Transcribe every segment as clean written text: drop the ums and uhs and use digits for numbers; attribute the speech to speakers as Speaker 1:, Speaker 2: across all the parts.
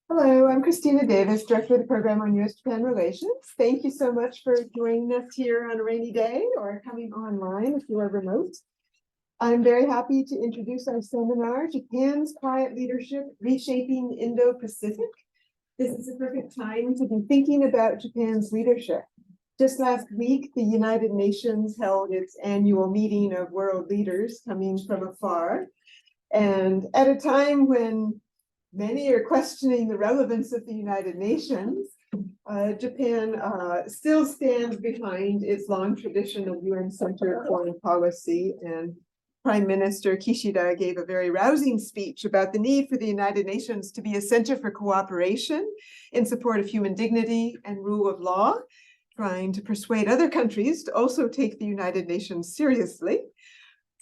Speaker 1: Hello, I'm Christina Davis, Director of the Program on U.S.-Japan Relations. Thank you so much for joining us here on a rainy day or coming online if you are remote. I'm very happy to introduce our seminar, Japan's Quiet Leadership, Reshaping the Indo-Pacific. This is a perfect time to be thinking about Japan's leadership. Just last week, the United Nations held its annual meeting of world leaders coming from afar. And at a time when many are questioning the relevance of the United Nations, Japan still stands behind its long tradition of UN-centered foreign policy, and Prime Minister Kishida gave a very rousing speech about the need for the United Nations to be a center for cooperation in support of human dignity and rule of law, trying to persuade other countries to also take the United Nations seriously.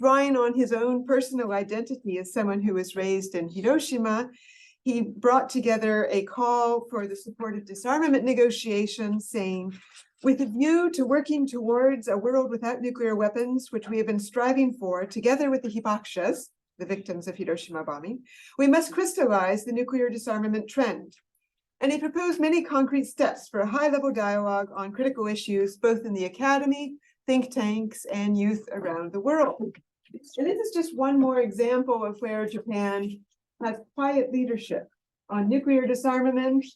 Speaker 1: Drawing on his own personal identity as someone who was raised in Hiroshima, he brought together a call for the support of disarmament negotiations, saying, with a view to working towards a world without nuclear weapons, which we have been striving for, together with the hibakshas, the victims of Hiroshima bombing, we must crystallize the nuclear disarmament trend. And he proposed many concrete steps for a high-level dialogue on critical issues, both in the academy, think tanks, and youth around the world. And this is just one more example of where Japan has quiet leadership on nuclear disarmament,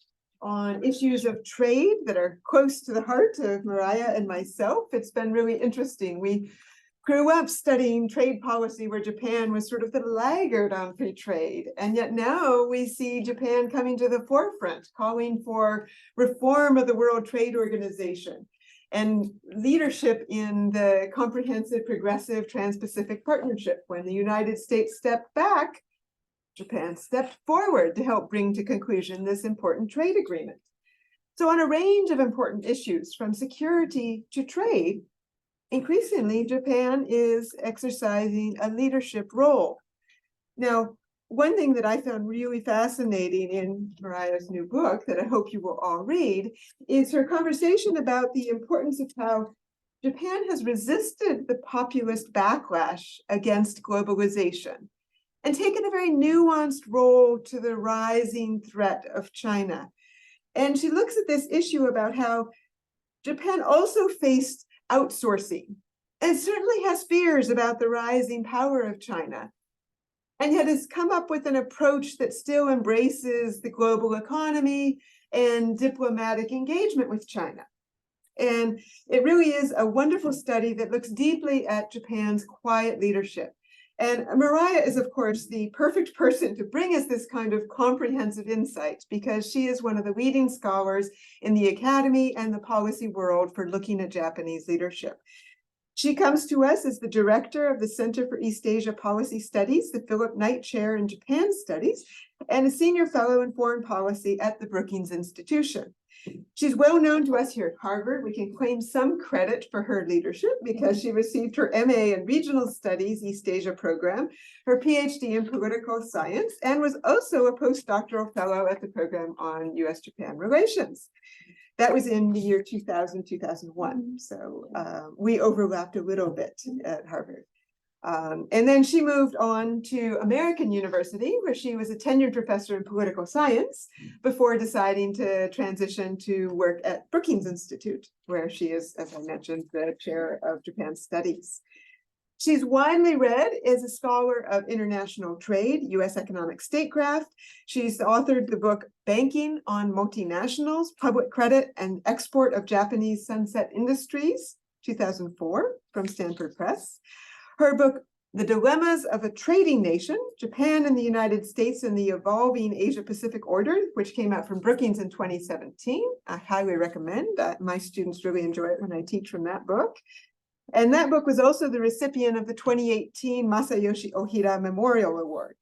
Speaker 1: on issues of trade that are close to the heart of Mireya and myself. It's been really interesting. We grew up studying trade policy where Japan was sort of the laggard on free trade. And yet now we see Japan coming to the forefront, calling for reform of the World Trade Organization and leadership in the comprehensive, progressive Trans-Pacific Partnership. When the United States stepped back, Japan stepped forward to help bring to conclusion this important trade agreement. So on a range of important issues, from security to trade, increasingly Japan is exercising a leadership role. Now, one thing that I found really fascinating in Mireya's new book that I hope you will all read is her conversation about the importance of how Japan has resisted the populist backlash against globalization and taken a very nuanced role to the rising threat of China. And she looks at this issue about how Japan also faced outsourcing and certainly has fears about the rising power of China, and yet has come up with an approach that still embraces the global economy and diplomatic engagement with China. And it really is a wonderful study that looks deeply at Japan's quiet leadership. And Mireya is, of course, the perfect person to bring us this kind of comprehensive insight, because she is one of the leading scholars in the academy and the policy world for looking at Japanese leadership. She comes to us as the director of the Center for East Asia Policy Studies, the Philip Knight Chair in Japan Studies, and a senior fellow in foreign policy at the Brookings Institution. She's well known to us here at Harvard. We can claim some credit for her leadership because she received her MA in Regional Studies East Asia program, her PhD in political science, and was also a postdoctoral fellow at the program on U.S.-Japan relations. That was in the year 2000, 2001. So we overlapped a little bit at Harvard. And then she moved on to American University, where she was a tenured professor in political science before deciding to transition to work at Brookings Institute, where she is, as I mentioned, the chair of Japan Studies. She's widely read as a scholar of international trade, U.S. economic statecraft. She's authored the book Banking on Multinationals, Public Credit and Export of Japanese Sunset Industries, 2004, from Stanford Press. Her book, The Dilemmas of a Trading Nation, Japan and the United States and the Evolving Asia-Pacific Order, which came out from Brookings in 2017. I highly recommend that. My students really enjoy it when I teach from that book. And that book was also the recipient of the 2018 Masayoshi Ohira Memorial Award.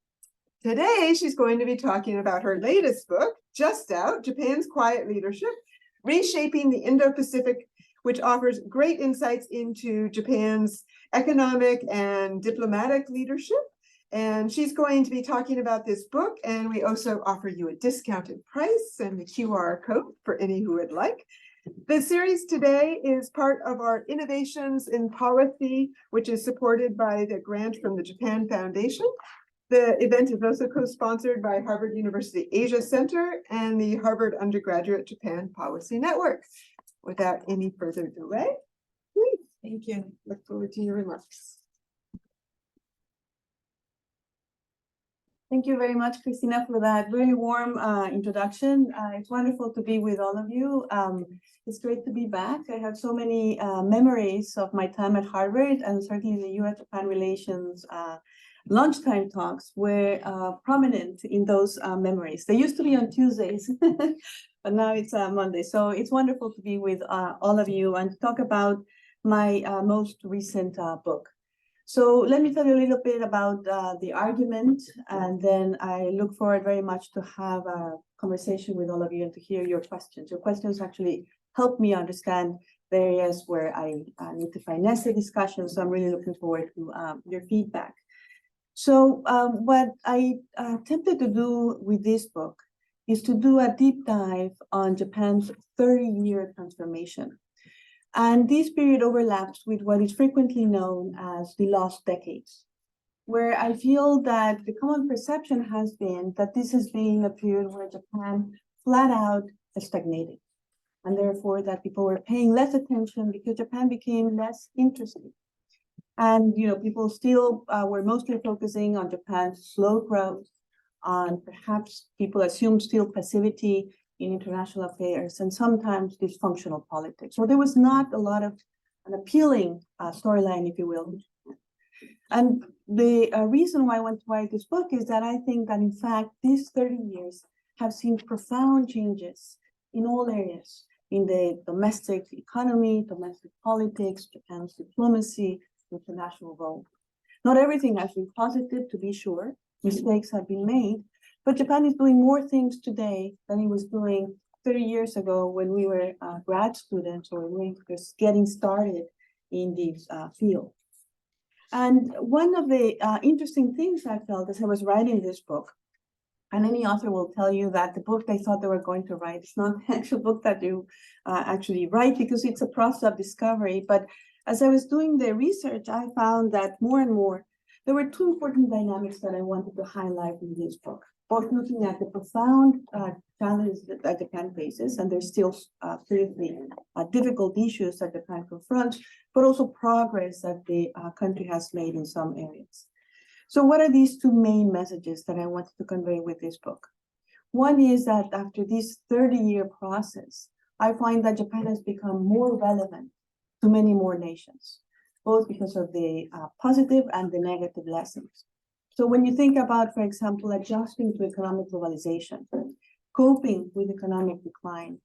Speaker 1: Today, she's going to be talking about her latest book, just out, Japan's Quiet Leadership, Reshaping the Indo-Pacific, which offers great insights into Japan's economic and diplomatic leadership. And she's going to be talking about this book, and we also offer you a discounted price and the QR code for any who would like. The series today is part of our Innovations in Policy, which is supported by the grant from the Japan Foundation. The event is also co-sponsored by Harvard University Asia Center and the Harvard Undergraduate Japan Policy Network. Without any further delay, please.
Speaker 2: Thank you.
Speaker 1: Look forward to your remarks.
Speaker 2: Thank you very much, Christina, for that very warm introduction. It's wonderful to be with all of you. It's great to be back. I have so many memories of my time at Harvard, and certainly the U.S.-Japan relations lunchtime talks were prominent in those memories. They used to be on Tuesdays, but now it's Monday. So it's wonderful to be with all of you and to talk about my most recent book. So let me tell you a little bit about the argument, and then I look forward very much to have a conversation with all of you and to hear your questions. Your questions actually help me understand the areas where I need to finesse the discussion, so I'm really looking forward to your feedback. So what I attempted to do with this book is to do a deep dive on Japan's 30-year transformation. And this period overlaps with what is frequently known as the lost decades, where I feel that the common perception has been that this has been a period where Japan flat out stagnated, and therefore that people were paying less attention because Japan became less interesting. And people still were mostly focusing on Japan's slow growth, on perhaps people assumed still passivity in international affairs, and sometimes dysfunctional politics. So there was not a lot of an appealing storyline, if you will. And the reason why I want to write this book is that I think that, in fact, these 30 years have seen profound changes in all areas, in the domestic economy, domestic politics, Japan's diplomacy, international role. Not everything has been positive, to be sure. Mistakes have been made, but Japan is doing more things today than it was doing 30 years ago when we were grad students or we were just getting started in this field. And one of the interesting things I felt as I was writing this book, and any author will tell you that the book they thought they were going to write is not the actual book that you actually write, because it's a process of discovery. But as I was doing the research, I found that more and more, there were two important dynamics that I wanted to highlight in this book, both looking at the profound challenges that Japan faces, and there's still seriously difficult issues that Japan confronts, but also progress that the country has made in some areas. So what are these two main messages that I wanted to convey with this book? One is that after this 30-year process, I find that Japan has become more relevant to many more nations, both because of the positive and the negative lessons. So when you think about, for example, adjusting to economic globalization, coping with economic decline,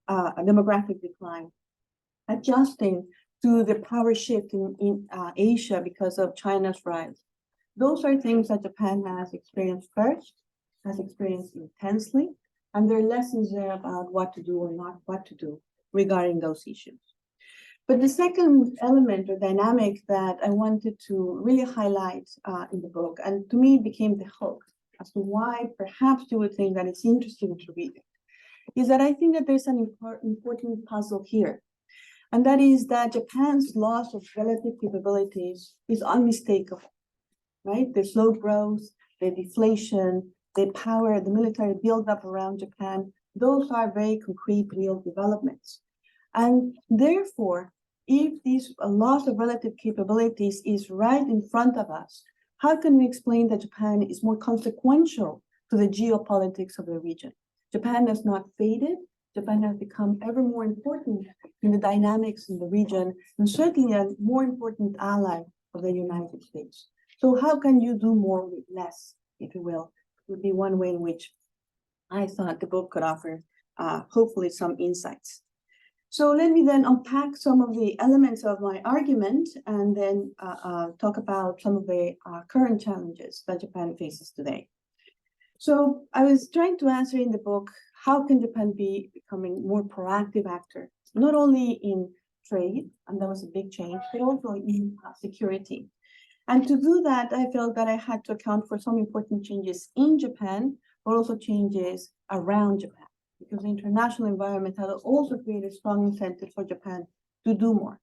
Speaker 2: demographic decline, adjusting to the power shift in Asia because of China's rise, those are things that Japan has experienced first, has experienced intensely, and there are lessons there about what to do or not what to do regarding those issues. But the second element or dynamic that I wanted to really highlight in the book, and to me became the hook as to why perhaps you would think that it's interesting to read it, is that I think that there's an important puzzle here. And that is that Japan's loss of relative capabilities is unmistakable, right? The slow growth, the deflation, the power, the military buildup around Japan, those are very concrete, real developments. And therefore, if this loss of relative capabilities is right in front of us, how can we explain that Japan is more consequential to the geopolitics of the region? Japan has not faded. Japan has become ever more important in the dynamics in the region, and certainly a more important ally of the United States. So how can you do more with less, if you will, would be one way in which I thought the book could offer, hopefully, some insights. So let me then unpack some of the elements of my argument and then talk about some of the current challenges that Japan faces today. So I was trying to answer in the book, how can Japan be becoming more proactive actor, not only in trade, and that was a big change, but also in security. And to do that, I felt that I had to account for some important changes in Japan, but also changes around Japan, because the international environment had also created strong incentives for Japan to do more.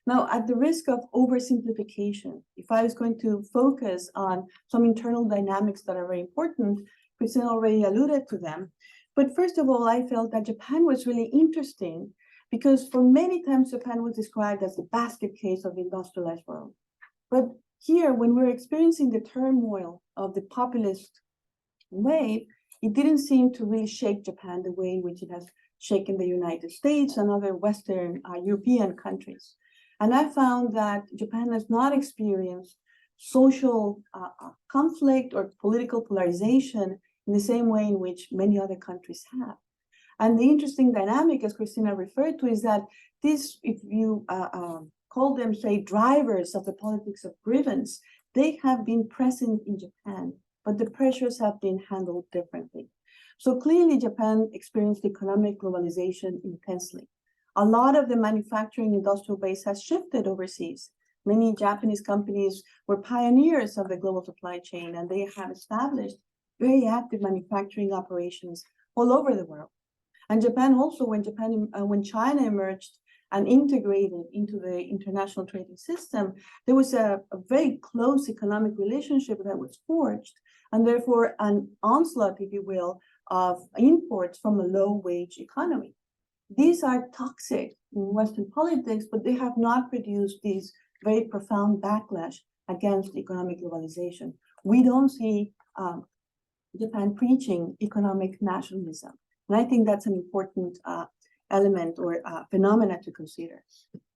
Speaker 2: Now, at the risk of oversimplification, if I was going to focus on some internal dynamics that are very important, Christina already alluded to them. But first of all, I felt that Japan was really interesting because for many times Japan was described as the basket case of the industrialized world. But here, when we're experiencing the turmoil of the populist wave, it didn't seem to really shake Japan the way in which it has shaken the United States and other Western European countries. And I found that Japan has not experienced social conflict or political polarization in the same way in which many other countries have. And the interesting dynamic, as Christina referred to, is that this, if you call them, say, drivers of the politics of grievance, they have been present in Japan, but the pressures have been handled differently. So clearly, Japan experienced economic globalization intensely. A lot of the manufacturing industrial base has shifted overseas. Many Japanese companies were pioneers of the global supply chain, and they have established very active manufacturing operations all over the world. And Japan also, when China emerged and integrated into the international trading system, there was a very close economic relationship that was forged, and therefore an onslaught, if you will, of imports from a low-wage economy. These are toxic in Western politics, but they have not produced these very profound backlash against economic globalization. We don't see Japan preaching economic nationalism. And I think that's an important element or phenomena to consider.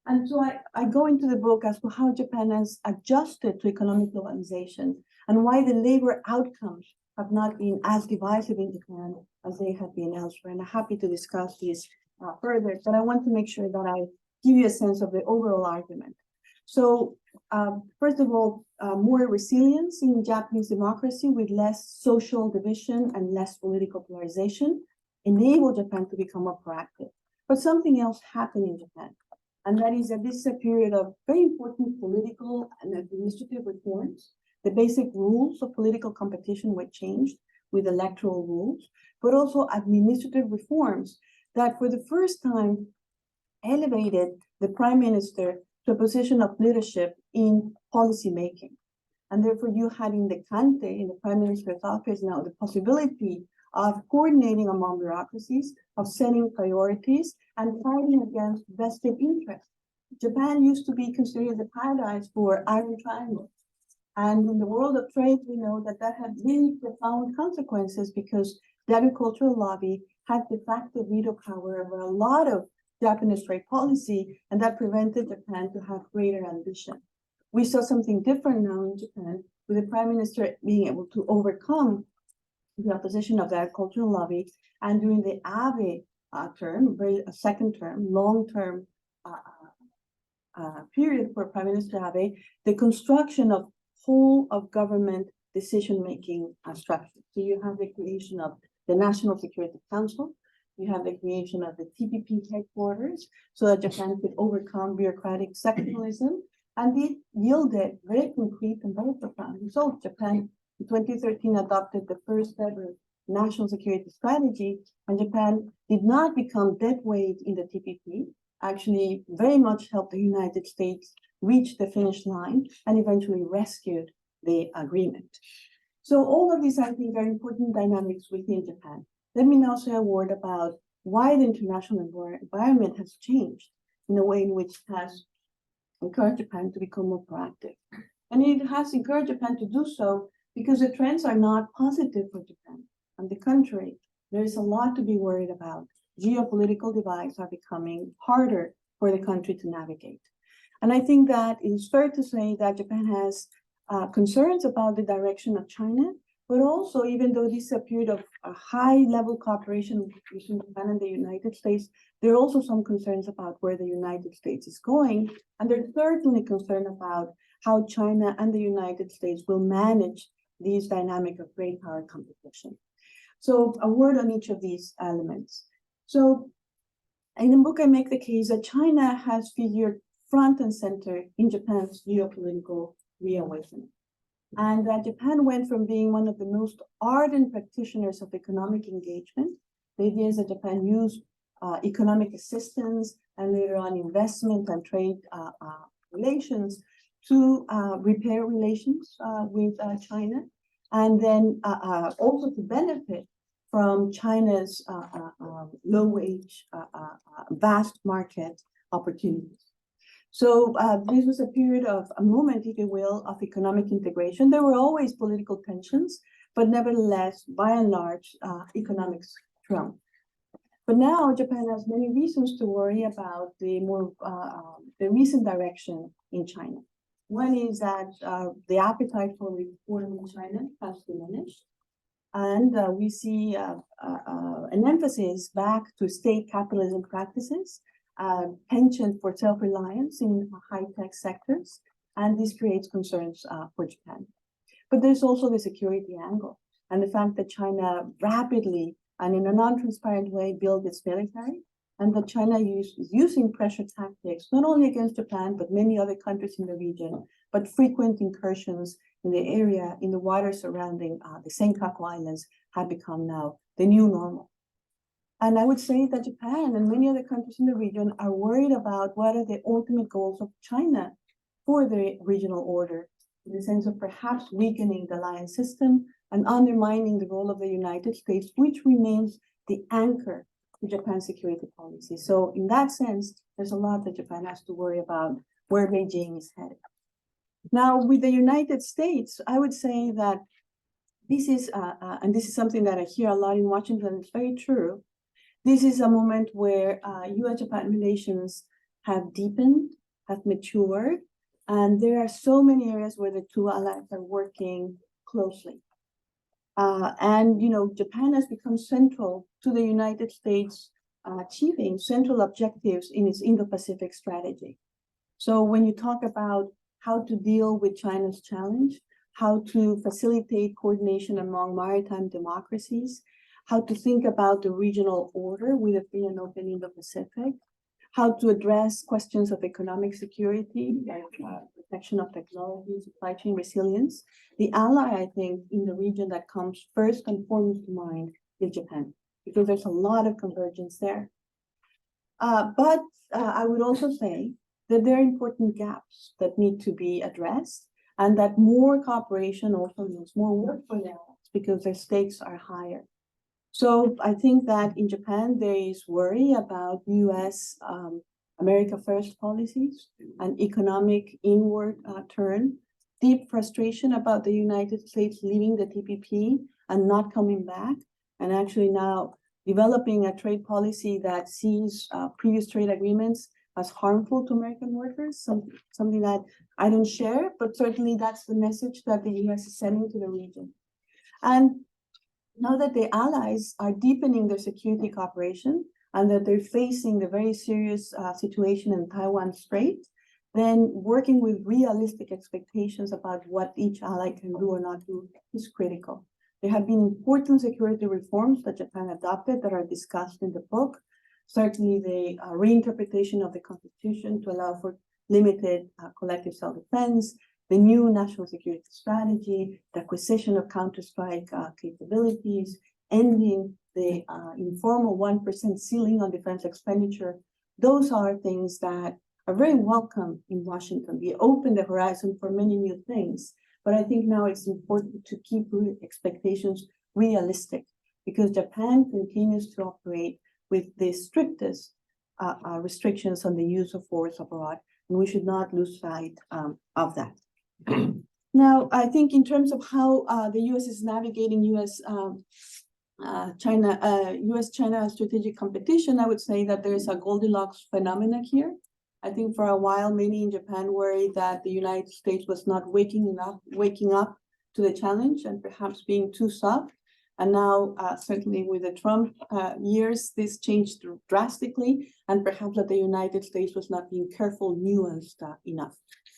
Speaker 2: And so I go into the book as to how Japan has adjusted to economic globalization and why the labor outcomes have not been as divisive in Japan as they have been elsewhere. And I'm happy to discuss this further, but I want to make sure that I give you a sense of the overall argument. So first of all, more resilience in Japanese democracy with less social division and less political polarization enabled Japan to become more proactive. But something else happened in Japan, and that is that this is a period of very important political and administrative reforms. The basic rules of political competition were changed with electoral rules, but also administrative reforms that for the first time elevated the prime minister to a position of leadership in policy making. And therefore you had in the Kante, in the prime minister's office now, the possibility of coordinating among bureaucracies, of setting priorities, and fighting against vested interests. Japan used to be considered the paradise for Iron Triangle. And in the world of trade, we know that that had really profound consequences because the agricultural lobby had de facto veto power over a lot of Japanese trade policy, and that prevented Japan to have greater ambition. We saw something different now in Japan, with the prime minister being able to overcome the opposition of the agricultural lobby, and during the Abe term, a second term, long-term period for Prime Minister Abe, the construction of whole of government decision-making structure. So you have the creation of the National Security Council, you have the creation of the TPP headquarters, so that Japan could overcome bureaucratic sectionalism, and it yielded very concrete and very profound results. Japan in 2013 adopted the first ever national security strategy, and Japan did not become dead weight in the TPP, actually very much helped the United States reach the finish line and eventually rescued the agreement. So all of these, I think, are important dynamics within Japan. Let me now say a word about why the international environment has changed in a way in which it has encouraged Japan to become more proactive. And it has encouraged Japan to do so because the trends are not positive for Japan. On the contrary, there is a lot to be worried about. Geopolitical divides are becoming harder for the country to navigate. And I think that it is fair to say that Japan has concerns about the direction of China, but also, even though this is a period of a high-level cooperation between Japan and the United States, there are also some concerns about where the United States is going, and they're certainly concerned about how China and the United States will manage these dynamic of great power competition. So a word on each of these elements. So in the book, I make the case that China has figured front and center in Japan's geopolitical reawakening. And that Japan went from being one of the most ardent practitioners of economic engagement. The idea is that Japan used economic assistance and later on investment and trade relations to repair relations with China, and then also to benefit from China's low-wage, vast market opportunities. So this was a period of a moment, if you will, of economic integration. There were always political tensions, but nevertheless, by and large, economics trumped. But now Japan has many reasons to worry about the more the recent direction in China. One is that the appetite for reform in China has diminished, and we see an emphasis back to state capitalism practices, penchant for self-reliance in high-tech sectors, and this creates concerns for Japan. But there's also the security angle, and the fact that China rapidly and in a non-transparent way built its military, and that China is using pressure tactics, not only against Japan, but many other countries in the region, but frequent incursions in the area, in the water surrounding the Senkaku Islands have become now the new normal. And I would say that Japan and many other countries in the region are worried about what are the ultimate goals of China for the regional order, in the sense of perhaps weakening the alliance system and undermining the role of the United States, which remains the anchor to Japan's security policy. So in that sense, there's a lot that Japan has to worry about where Beijing is headed. Now, with the United States, I would say that this is, and this is something that I hear a lot in Washington, it's very true. This is a moment where US-Japan relations have deepened, have matured, and there are so many areas where the two allies are working closely. And, you know, Japan has become central to the United States achieving central objectives in its Indo-Pacific strategy. So when you talk about how to deal with China's challenge, how to facilitate coordination among maritime democracies, how to think about the regional order with a free and open Indo-Pacific, how to address questions of economic security, like protection of technology, supply chain resilience. The ally, I think, in the region that comes first and foremost to mind is Japan, because there's a lot of convergence there. But I would also say that there are important gaps that need to be addressed, and that more cooperation also means more work for them because their stakes are higher. So I think that in Japan, there is worry about US America First policies, an economic inward turn, deep frustration about the United States leaving the TPP and not coming back, and actually now developing a trade policy that sees previous trade agreements as harmful to American workers, something that I don't share, but certainly that's the message that the US is sending to the region. And now that the allies are deepening their security cooperation and that they're facing the very serious situation in Taiwan Strait, then working with realistic expectations about what each ally can do or not do is critical. There have been important security reforms that Japan adopted that are discussed in the book. Certainly the reinterpretation of the Constitution to allow for limited collective self-defense, the new national security strategy, the acquisition of counter-strike capabilities, ending the informal 1% ceiling on defense expenditure. Those are things that are very welcome in Washington. We open the horizon for many new things, but I think now it's important to keep expectations realistic, because Japan continues to operate with the strictest restrictions on the use of force abroad, and we should not lose sight of that. Now, I think in terms of how the U.S. is navigating U.S.-China strategic competition, I would say that there is a Goldilocks phenomenon here. I think for a while, many in Japan worried that the United States was not waking up to the challenge and perhaps being too soft. And now, certainly with the Trump years, this changed drastically, and perhaps that the United States was not being careful, nuanced enough.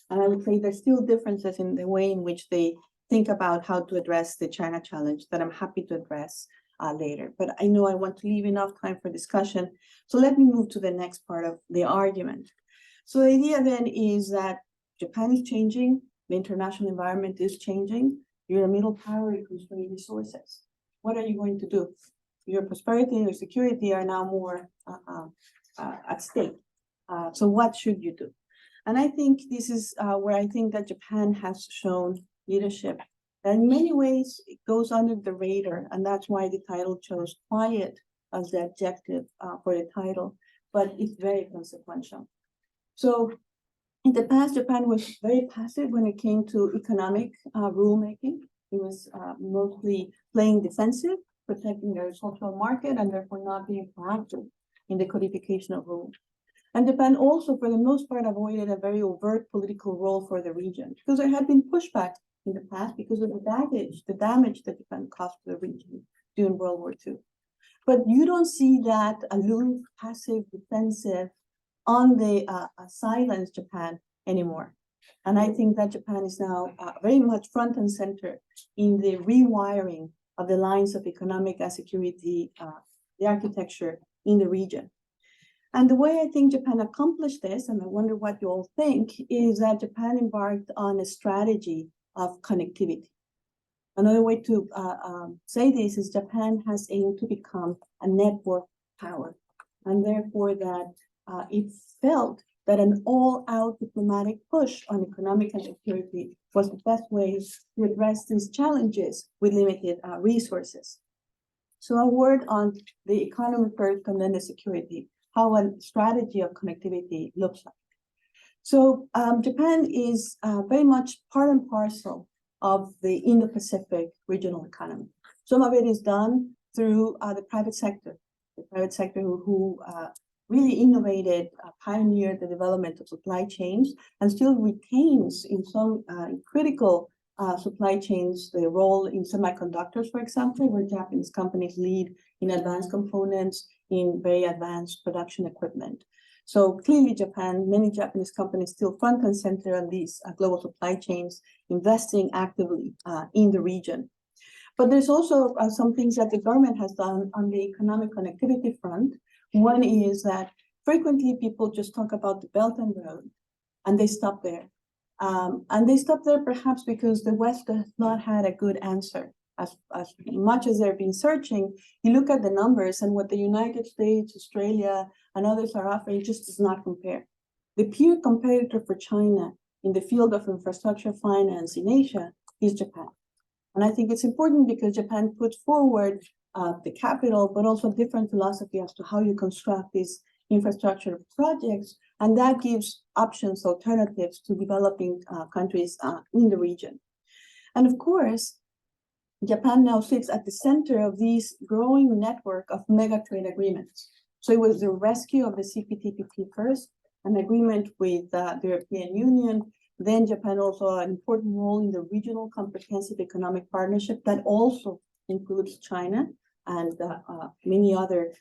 Speaker 2: And I would say there's still differences in the way in which they think about how to address the China challenge that I'm happy to address later. But I know I want to leave enough time for discussion. So let me move to the next part of the argument. So the idea then is that Japan is changing, the international environment is changing, you're a middle power, you constrain resources. What are you going to do? Your prosperity and your security are now more at stake. So what should you do? And I think this is where I think that Japan has shown leadership. And in many ways, it goes under the radar, and that's why the title chose quiet as the adjective for the title, but it's very consequential. So in the past, Japan was very passive when it came to economic rulemaking. It was mostly playing defensive, protecting their social market, and therefore not being proactive in the codification of rules. And Japan also, for the most part, avoided a very overt political role for the region because there had been pushback in the past because of the damage that Japan caused to the region during World War II. But you don't see that aloof, passive, defensive on the silence Japan anymore. And I think that Japan is now very much front and center in the rewiring of the lines of economic and security, the architecture in the region. And the way I think Japan accomplished this, and I wonder what you all think, is that Japan embarked on a strategy of connectivity. Another way to say this is Japan has aimed to become a network power, and therefore that it felt that an all-out diplomatic push on economic and security was the best way to address these challenges with limited resources. So a word on the economy first and then the security, how a strategy of connectivity looks like. So Japan is very much part and parcel of the Indo-Pacific regional economy. Some of it is done through the private sector who really innovated, pioneered the development of supply chains, and still retains in some critical supply chains the role in semiconductors, for example, where Japanese companies lead in advanced components, in very advanced production equipment. So clearly Japan, many Japanese companies still front and center on these global supply chains, investing actively in the region. But there's also some things that the government has done on the economic connectivity front. One is that frequently people just talk about the Belt and Road, and they stop there. And they stop there perhaps because the West has not had a good answer. As much as they've been searching, you look at the numbers and what the United States, Australia, and others are offering just does not compare. The peer competitor for China in the field of infrastructure finance in Asia is Japan. And I think it's important because Japan puts forward the capital, but also different philosophy as to how you construct these infrastructure projects. And that gives options, alternatives to developing countries in the region. And of course, Japan now sits at the center of this growing network of mega trade agreements. So it was the rescue of the CPTPP first, an agreement with the European Union. Then Japan also had an important role in the regional comprehensive economic partnership that also includes China and many other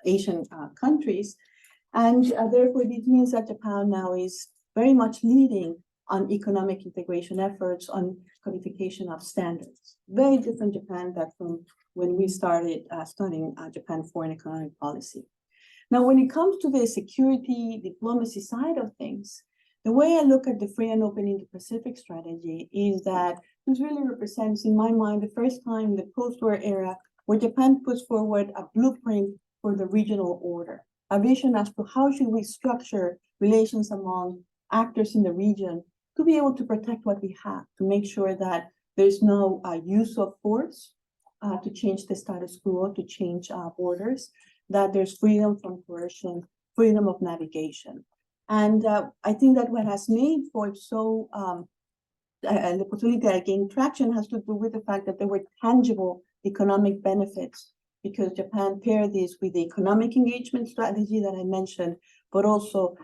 Speaker 2: Asian countries. And therefore, this means that Japan now is very much leading on economic integration efforts, on codification of standards. Very different Japan than from when we started studying Japan foreign economic policy. Now, when it comes to the security diplomacy side of things, the way I look at the free and open Indo-Pacific strategy is that this really represents, in my mind, the first time in the post-war era where Japan puts forward a blueprint for the regional order, a vision as to how should we structure relations among actors in the region to be able to protect what we have, to make sure that there's no use of force to change the status quo, to change borders, that there's freedom from coercion, freedom of navigation. And I think that what has made FOIP so, the possibility that gained traction has to do with the fact that there were tangible economic benefits because Japan paired this with the economic engagement strategy that I mentioned, but also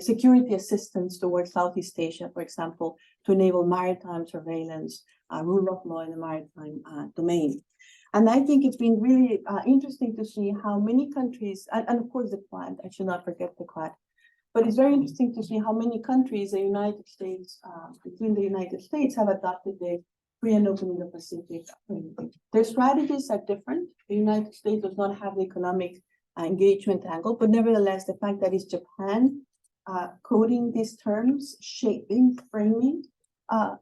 Speaker 2: security assistance towards Southeast Asia, for example, to enable maritime surveillance, rule of law in the maritime domain. And I think it's been really interesting to see how many countries, and of course the Quad, I should not forget the Quad, but it's very interesting to see how many countries, the United States, between the United States, have adopted the free and open Indo-Pacific. Their strategies are different. The United States does not have the economic engagement angle, but nevertheless, the fact that it's Japan coding these terms, shaping, framing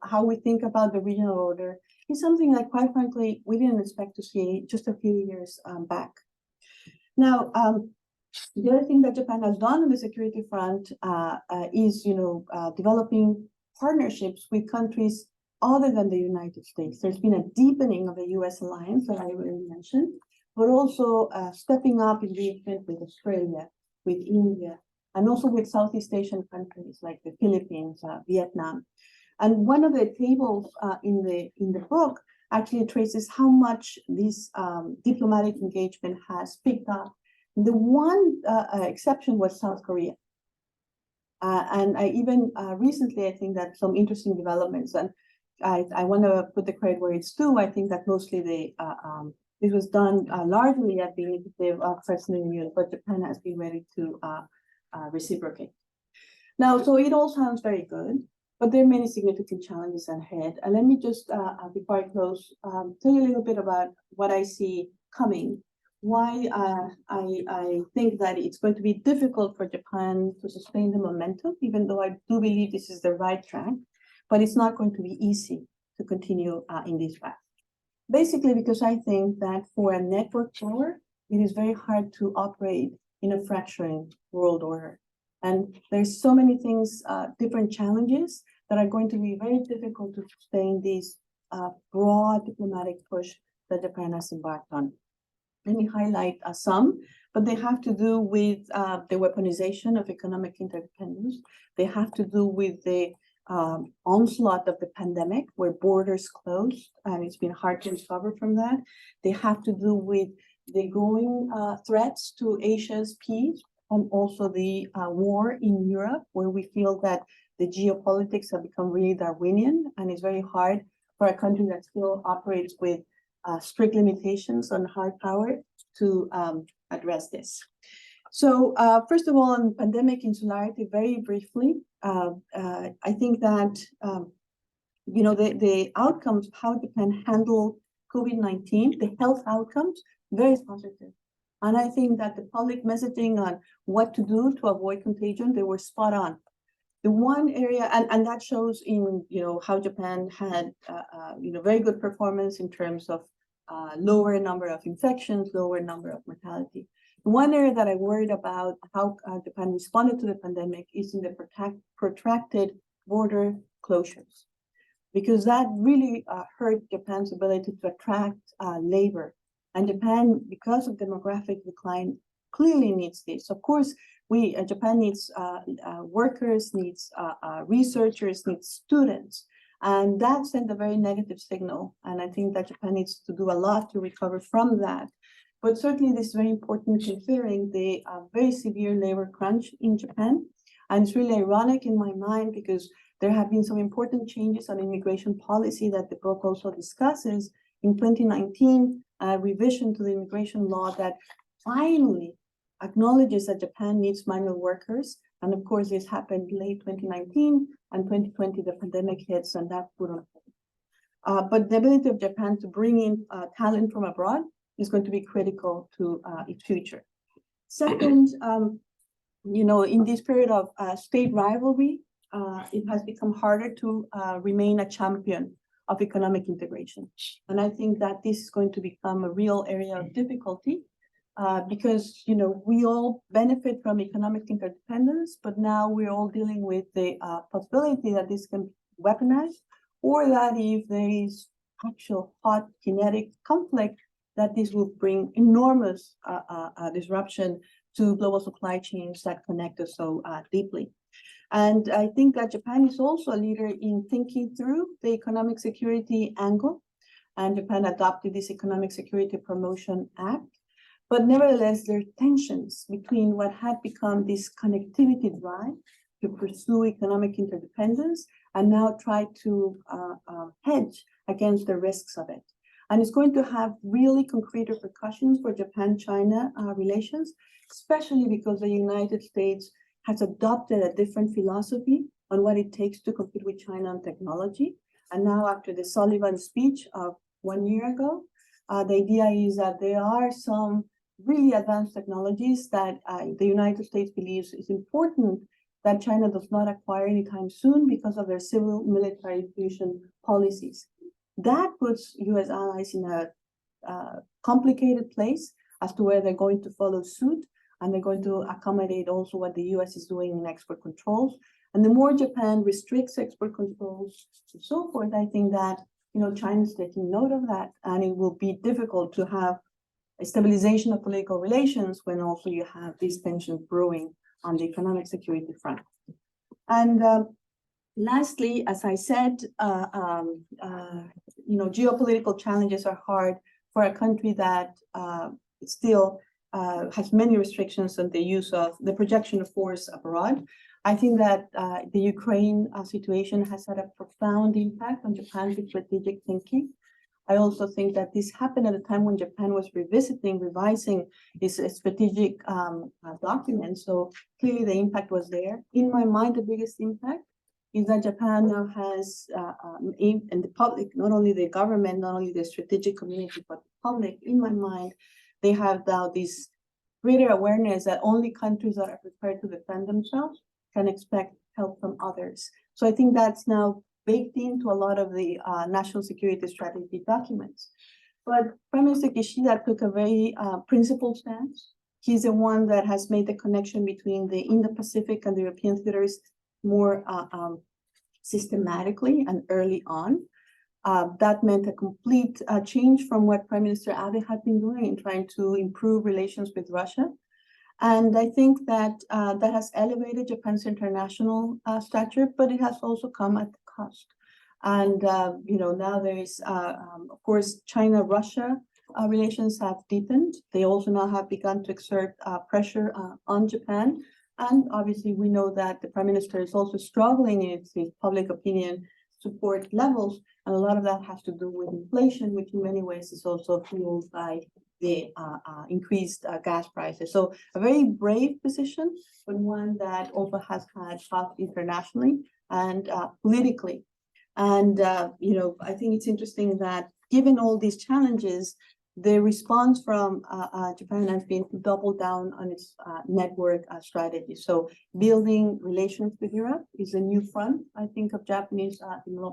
Speaker 2: how we think about the regional order is something that, quite frankly, we didn't expect to see just a few years back. Now, The other thing that Japan has done on the security front is, developing partnerships with countries other than the United States. There's been a deepening of the U.S. alliance that I already mentioned, but also stepping up engagement with Australia, with India, and also with Southeast Asian countries like the Philippines, Vietnam. And one of the tables in the book actually traces how much this diplomatic engagement has picked up. The one exception was South Korea. And I even recently, I think that some interesting developments, and I want to put the credit where it's due. I think that mostly this was done largely at the initiative of President Yoon, but Japan has been ready to reciprocate. Now, so it all sounds very good, but there are many significant challenges ahead. And let me just, before I close, tell you a little bit about what I see coming. Why I think that it's going to be difficult for Japan to sustain the momentum, even though I do believe this is the right track, but it's not going to be easy to continue in this path. Basically, because I think that for a network power, it is very hard to operate in a fracturing world order. And there's so many things, different challenges that are going to be very difficult to sustain this broad diplomatic push that Japan has embarked on. Let me highlight some, but they have to do with the weaponization of economic interdependence. They have to do with the onslaught of the pandemic, where borders closed, and it's been hard to recover from that. They have to do with the growing threats to Asia's peace, and also the war in Europe, where we feel that the geopolitics have become really Darwinian, and it's very hard for a country that still operates with strict limitations on hard power to address this. So first of all, on pandemic insularity, very briefly, I think that the outcomes, how Japan handled COVID-19, the health outcomes, very positive. And I think that the public messaging on what to do to avoid contagion, they were spot on. The one area, and that shows in how Japan had very good performance in terms of lower number of infections, lower number of mortality. One area that I worried about how Japan responded to the pandemic is in the protracted border closures, because that really hurt Japan's ability to attract labor. And Japan, because of demographic decline, clearly needs this. Of course, Japan needs workers, needs researchers, needs students. And that sent a very negative signal. And I think that Japan needs to do a lot to recover from that. But certainly this is very important considering the very severe labor crunch in Japan. And it's really ironic in my mind because there have been some important changes on immigration policy that the book also discusses. In 2019, a revision to the immigration law that finally acknowledges that Japan needs migrant workers. And of course, this happened late 2019 and 2020, the pandemic hits and that put on hold. But the ability of Japan to bring in talent from abroad is going to be critical to its future. Second, in this period of state rivalry, it has become harder to remain a champion of economic integration. And I think that this is going to become a real area of difficulty because, we all benefit from economic interdependence, but now we're all dealing with the possibility that this can be weaponized, or that if there is actual hot kinetic conflict, that this will bring enormous disruption to global supply chains that connect us so deeply. And I think that Japan is also a leader in thinking through the economic security angle, and Japan adopted this Economic Security Promotion Act. But nevertheless, there are tensions between what had become this connectivity drive to pursue economic interdependence and now try to hedge against the risks of it. And it's going to have really concrete repercussions for Japan-China relations, especially because the United States has adopted a different philosophy on what it takes to compete with China on technology. And now after the Sullivan speech of 1 year ago, the idea is that there are some really advanced technologies that the United States believes is important that China does not acquire anytime soon because of their civil military fusion policies. That puts US allies in a complicated place as to where they're going to follow suit. and they're going to accommodate also what the US is doing in export controls. And the more Japan restricts export controls and so forth, I think that, China's taking note of that, and it will be difficult to have a stabilization of political relations when also you have these tensions brewing on the economic security front. And lastly, as I said, geopolitical challenges are hard for a country that still has many restrictions on the use of the projection of force abroad. I think that the Ukraine situation has had a profound impact on Japan's strategic thinking. I also think that this happened at a time when Japan was revising its strategic documents. So clearly the impact was there. In my mind, the biggest impact is that Japan now has, and the public, not only the government, not only the strategic community, but the public, in my mind, they have now this greater awareness that only countries that are prepared to defend themselves can expect help from others. So I think that's now baked into a lot of the national security strategy documents. But Prime Minister Kishida took a very principled stance. He's the one that has made the connection between the Indo-Pacific and the European theaters more systematically and early on. That meant a complete change from what Prime Minister Abe had been doing in trying to improve relations with Russia. And I think that that has elevated Japan's international stature, but it has also come at the cost. And, now there is, of course, China-Russia relations have deepened. They also now have begun to exert pressure on Japan. And obviously, we know that the Prime Minister is also struggling in his public opinion support levels. And a lot of that has to do with inflation, which in many ways is also fueled by the increased gas prices. So a very brave position, but one that also has had tough internationally and politically. And, I think it's interesting that given all these challenges, the response from Japan has been to double down on its network strategy. So building relations with Europe is a new front, I think, of Japanese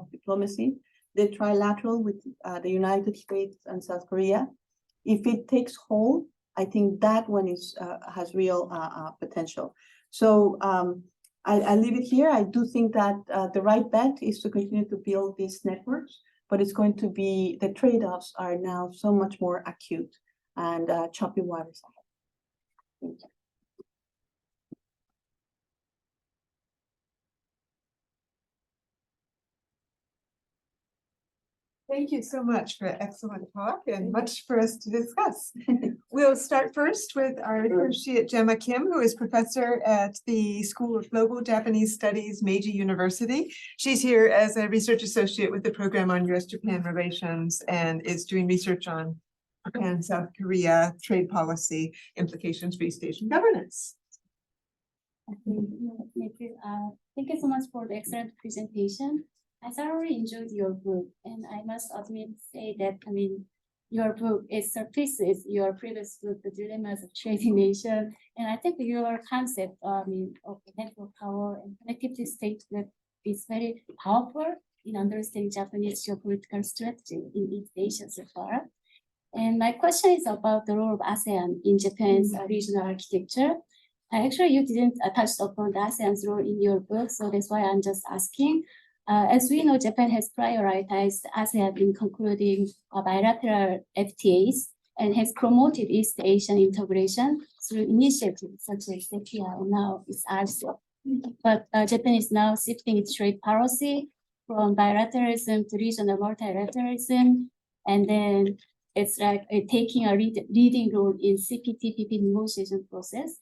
Speaker 2: diplomacy. The trilateral with the United States and South Korea. If it takes hold, I think that one has real potential. So I leave it here. I do think that the right bet is to continue to build these networks, but it's going to be, the trade-offs are now so much more acute and choppy waters ahead. Thank you.
Speaker 1: Thank you so much for an excellent talk and much for us to discuss. We'll start first with our associate Gemma Kim, who is professor at the School of Global Japanese Studies, Meiji University. She's here as a research associate with the program on US-Japan relations and is doing research on Japan, South Korea, trade policy, implications for East Asian governance.
Speaker 3: Thank you so much for the excellent presentation. I thoroughly enjoyed your book, and I must say that, your book, it surfaces your previous book, The Dilemmas of Trading Nation, and I think your concept, of network power and connectivity statement is very powerful in understanding Japanese geopolitical strategy in East Asia so far. And my question is about the role of ASEAN in Japan's regional architecture. Actually, you didn't touch upon the ASEAN's role in your book, so that's why I'm just asking. As we know, Japan has prioritized ASEAN in concluding bilateral FTAs and has promoted East Asian integration through initiatives such as CEPIA and now it's RCEP. But Japan is now shifting its trade policy from bilateralism to regional multilateralism, and then it's like taking a leading role in CPTPP negotiation process.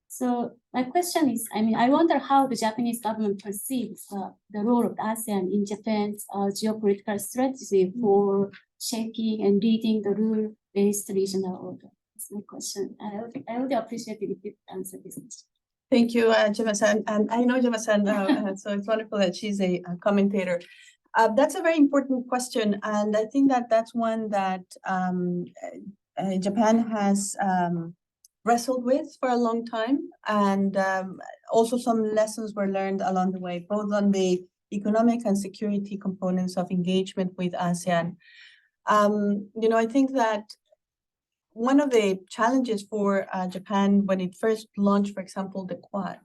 Speaker 3: So my question is, I wonder how the Japanese government perceives the role of the ASEAN in Japan's geopolitical strategy for shaping and leading the rule-based regional order. That's my question. I would appreciate it if you answer this question.
Speaker 2: Thank you, Gemma-san. And I know Gemma-san, so it's wonderful that she's a commentator. That's a very important question. And I think that that's one that Japan has wrestled with for a long time, and also some lessons were learned along the way, both on the economic and security components of engagement with ASEAN. I think that one of the challenges for Japan when it first launched, for example, the Quad,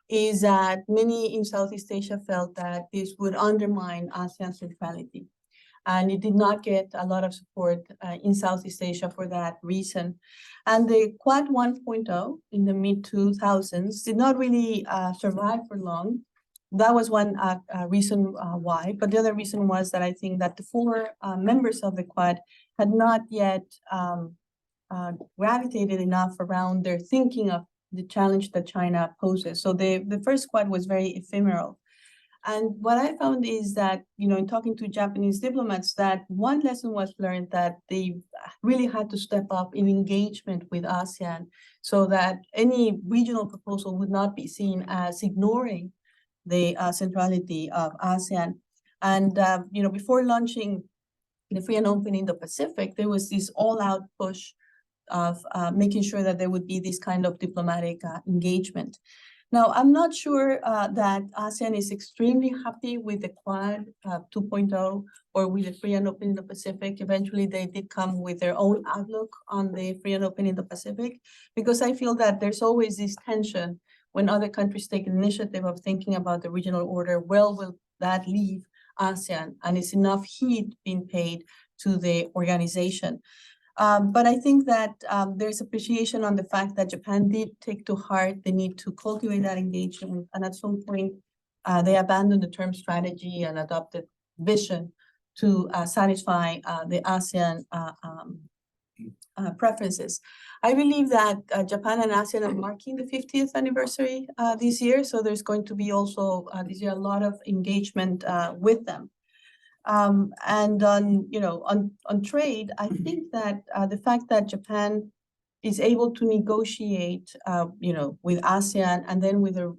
Speaker 2: is that many in Southeast Asia felt that this would undermine ASEAN centrality. And it did not get a lot of support in Southeast Asia for that reason. And the Quad 1.0 in the mid-2000s did not really survive for long. That was one reason why. But the other reason was that I think that the four members of the Quad had not yet gravitated enough around their thinking of the challenge that China poses. So the first Quad was very ephemeral. And what I found is that, in talking to Japanese diplomats, that one lesson was learned that they really had to step up in engagement with ASEAN so that any regional proposal would not be seen as ignoring the centrality of ASEAN. And, before launching the Free and Open Indo-Pacific, there was this all-out push of making sure that there would be this kind of diplomatic engagement. Now, I'm not sure that ASEAN is extremely happy with the Quad 2.0 or with the Free and Open Indo-Pacific. Eventually, they did come with their own outlook on the Free and Open Indo-Pacific, because I feel that there's always this tension when other countries take an initiative of thinking about the regional order. Well, will that leave ASEAN? And is enough heed being paid to the organization? But I think that there's appreciation on the fact that Japan did take to heart the need to cultivate that engagement. And at some point, they abandoned the term strategy and adopted vision to satisfy the ASEAN preferences. I believe that Japan and ASEAN are marking the 50th anniversary this year. So there's going to be also this year a lot of engagement with them. And on trade, I think that the fact that Japan is able to negotiate, with ASEAN and then with the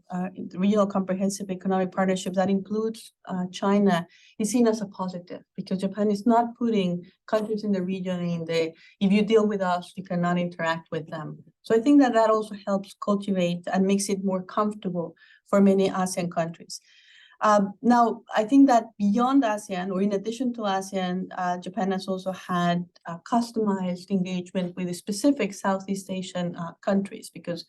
Speaker 2: regional comprehensive economic partnership that includes China is seen as a positive, because Japan is not putting countries in the region in the, if you deal with us, you cannot interact with them. So I think that that also helps cultivate and makes it more comfortable for many ASEAN countries. Now, I think that beyond ASEAN, or in addition to ASEAN, Japan has also had customized engagement with the specific Southeast Asian countries, because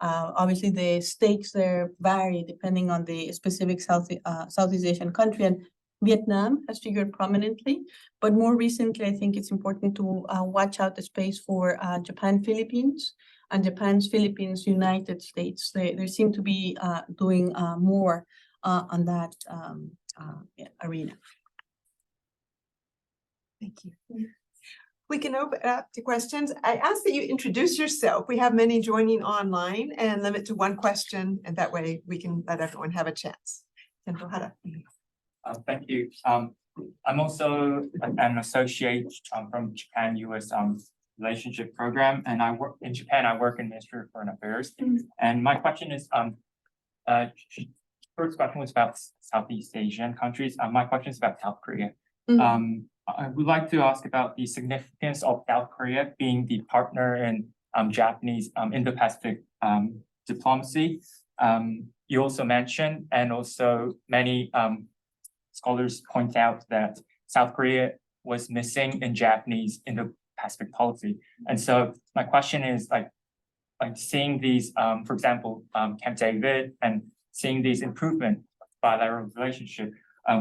Speaker 2: obviously the stakes there vary depending on the specific Southeast Asian country. And Vietnam has figured prominently, but more recently, I think it's important to watch out the space for Japan-Philippines and Japan's-Philippines United States. They seem to be doing more on that arena.
Speaker 1: Thank you. We can open up to questions. I ask that you introduce yourself. We have many joining online, and limit to one question, and that way we can let everyone have a chance.
Speaker 4: Thank you. I'm also an associate from Japan-US relationship program, and I work in Japan. I work in Ministry of Foreign Affairs, and my question is, first question was about Southeast Asian countries. My question is about South Korea. I would like to ask about the significance of South Korea being the partner in Japanese Indo-Pacific diplomacy. You also mentioned, and also many scholars point out, that South Korea was missing in Japanese Indo-Pacific policy. And so my question is, like seeing these, for example, Camp David, and seeing these improvement of bilateral relationship,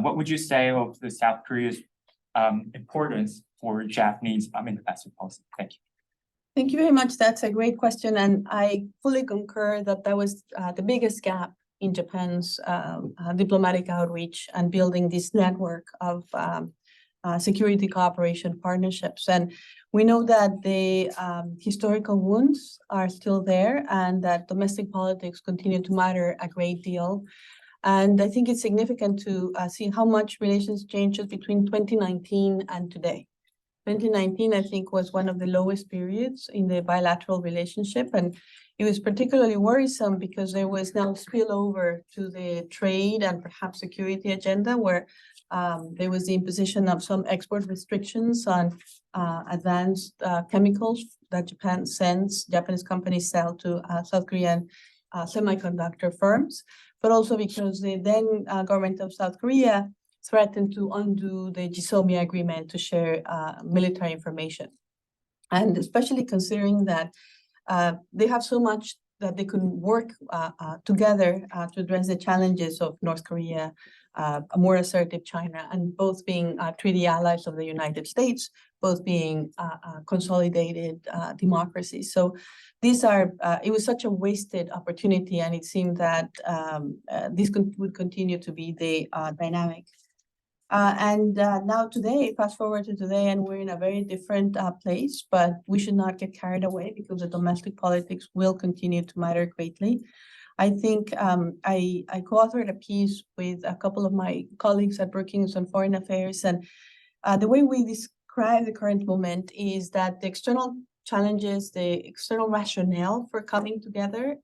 Speaker 4: what would you say of the South Korea's importance for Japanese Indo-Pacific policy? Thank you.
Speaker 2: Thank you very much. That's a great question. And I fully concur that that was the biggest gap in Japan's diplomatic outreach and building this network of security cooperation partnerships. And we know that the historical wounds are still there, and that domestic politics continue to matter a great deal. And I think it's significant to see how much relations changed between 2019 and today. 2019, I think, was one of the lowest periods in the bilateral relationship. And it was particularly worrisome because there was now spillover to the trade and perhaps security agenda, where there was the imposition of some export restrictions on advanced chemicals that Japanese companies sell to South Korean semiconductor firms, but also because the then government of South Korea threatened to undo the GSOMIA agreement to share military information. And especially considering that they have so much that they could work together to address the challenges of North Korea, a more assertive China, and both being treaty allies of the United States, both being consolidated democracies. So these are, it was such a wasted opportunity, and it seemed that this would continue to be the dynamic. Now today, fast forward to today, and we're in a very different place, but we should not get carried away because the domestic politics will continue to matter greatly. I think I co-authored a piece with a couple of my colleagues at Brookings on foreign affairs, and the way we describe the current moment is that the external challenges, the external rationale for coming together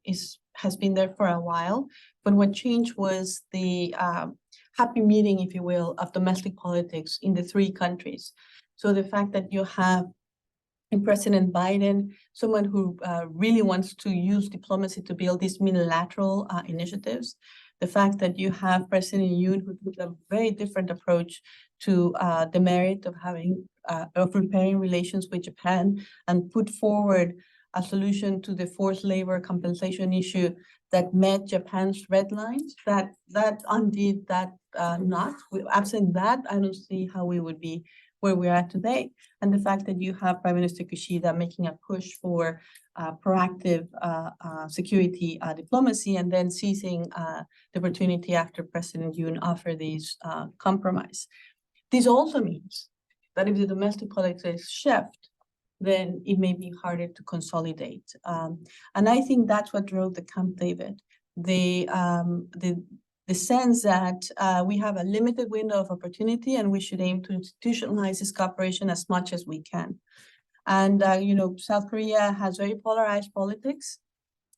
Speaker 2: has been there for a while, but what changed was the happy meeting, if you will, of domestic politics in the three countries. So the fact that you have President Biden, someone who really wants to use diplomacy to build these unilateral initiatives, the fact that you have President Yoon, who took a very different approach to the merit of repairing relations with Japan and put forward a solution to the forced labor compensation issue that met Japan's red lines, that undid that knot. Absent that, I don't see how we would be where we're at today. And the fact that you have Prime Minister Kishida making a push for proactive security diplomacy, and then seizing the opportunity after President Yoon offered these compromise. This also means that if the domestic politics shift, then it may be harder to consolidate. And I think that's what drove the Camp David. The sense that we have a limited window of opportunity and we should aim to institutionalize this cooperation as much as we can. And, South Korea has very polarized politics,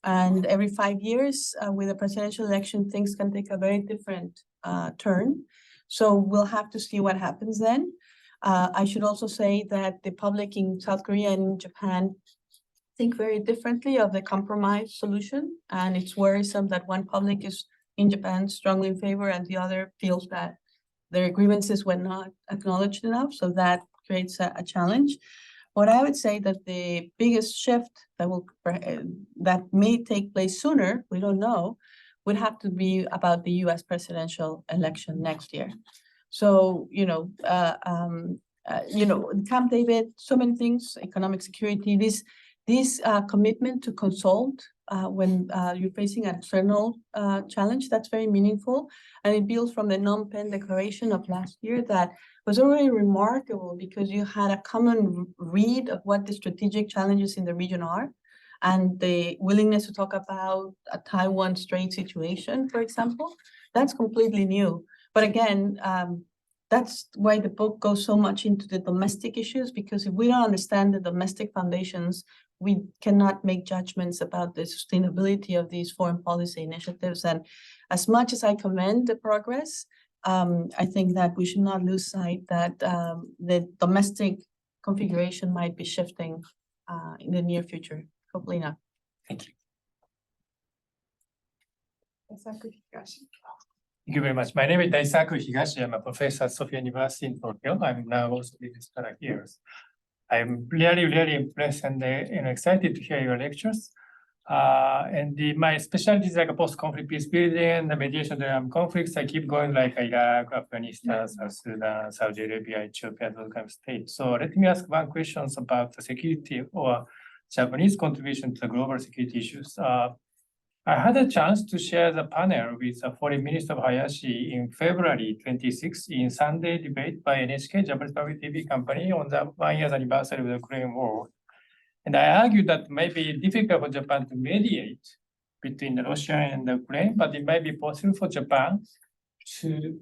Speaker 2: and every 5 years with a presidential election, things can take a very different turn. So we'll have to see what happens then. I should also say that the public in South Korea and in Japan think very differently of the compromise solution. And it's worrisome that one public is in Japan strongly in favor and the other feels that their grievances were not acknowledged enough. So that creates a challenge. But I would say that the biggest shift that may take place sooner, we don't know, would have to be about the US presidential election next year. So, Camp David, so many things, economic security, this commitment to consult when you're facing an external challenge, that's very meaningful. And it builds from the Phnom Penh Declaration of last year that was already remarkable because you had a common read of what the strategic challenges in the region are, and the willingness to talk about a Taiwan Strait situation, for example. That's completely new. But again, that's why the book goes so much into the domestic issues, because if we don't understand the domestic foundations, we cannot make judgments about the sustainability of these foreign policy initiatives. And as much as I commend the progress, I think that we should not lose sight that the domestic configuration might be shifting in the near future. Hopefully not.
Speaker 4: Thank you.
Speaker 5: Thank you very much. My name is Daisaku Higashi. I'm a professor at Sophia University in Tokyo. I'm now also living scholar here. I'm really impressed and excited to hear your lectures. My specialty is like post-conflict peace building and the mediation during conflicts. I keep going like Iraq, Afghanistan, South Sudan, Saudi Arabia, Ethiopia, those kind of states. So let me ask one question about the security or Japanese contribution to the global security issues. I had a chance to share the panel with Foreign Minister Hayashi in February 26 in Sunday debate by NHK, Japanese public TV company, on the 1 year anniversary of the Korean War. And I argued that it might be difficult for Japan to mediate between Russia and Ukraine, but it might be possible for Japan to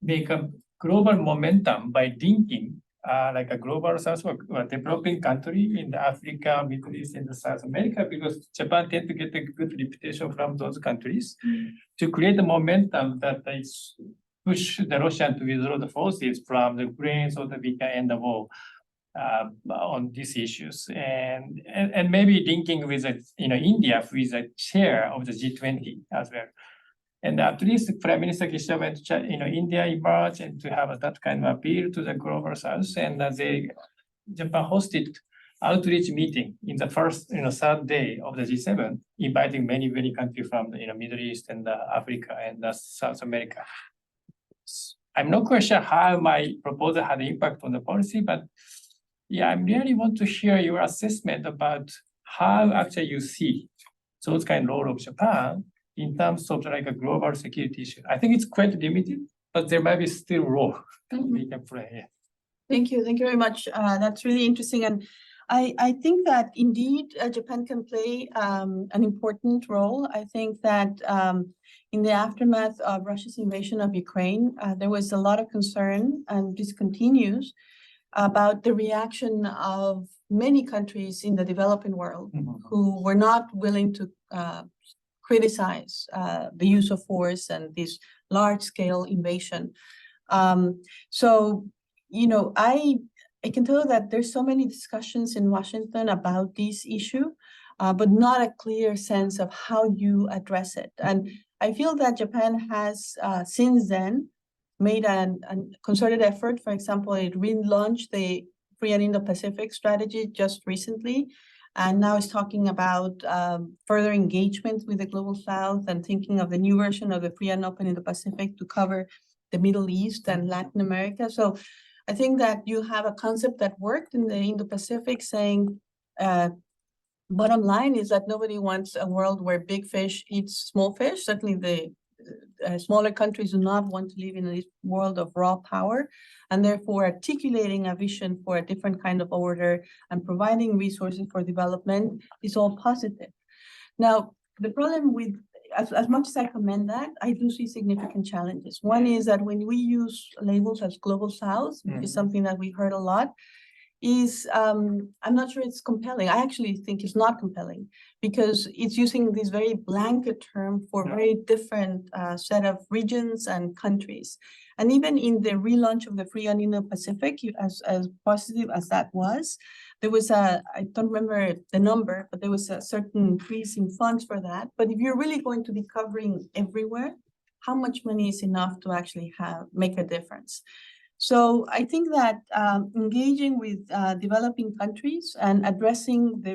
Speaker 5: make a global momentum by linking like a global South or developing country in Africa, Middle East, and South America, because Japan tend to get a good reputation from those countries to create a momentum that is push the Russian to withdraw the forces from the Ukraine so that we can end the war on these issues, and maybe linking with India, who is a chair of the G20 as well. And at least Prime Minister Kishida went to India emerged and to have that kind of appeal to the global South, and Japan hosted outreach meeting in the first, third day of the G7, inviting many countries from the Middle East and Africa and South America. I'm not quite sure how my proposal had impact on the policy, but yeah, I really want to hear your assessment about how actually you see those kind of role of Japan in terms of like a global security issue. I think it's quite limited, but there might be still role we can play. Yeah.
Speaker 2: Thank you very much. That's really interesting, and I think that indeed Japan can play an important role. I think that in the aftermath of Russia's invasion of Ukraine, there was a lot of concern, and this continues, about the reaction of many countries in the developing world who were not willing to criticize the use of force and this large-scale invasion. So, I can tell you that there's so many discussions in Washington about this issue, but not a clear sense of how you address it. And I feel that Japan has since then made a concerted effort. For example, it relaunched the Free and Indo-Pacific strategy just recently, and now it's talking about further engagement with the Global South and thinking of the new version of the Free and Open Indo-Pacific to cover the Middle East and Latin America. So I think that you have a concept that worked in the Indo-Pacific saying, bottom line is that nobody wants a world where big fish eats small fish. Certainly the smaller countries do not want to live in this world of raw power, and therefore articulating a vision for a different kind of order and providing resources for development is all positive. Now, the problem with, as much as I commend that, I do see significant challenges. One is that when we use labels as Global South, which is something that we heard a lot, is I'm not sure it's compelling. I actually think it's not compelling because it's using this very blanket term for very different set of regions and countries. And even in the relaunch of the Free and Indo-Pacific, as positive as that was, there was I don't remember the number, but there was a certain increase in funds for that. But if you're really going to be covering everywhere, how much money is enough to actually make a difference? So I think that engaging with developing countries and addressing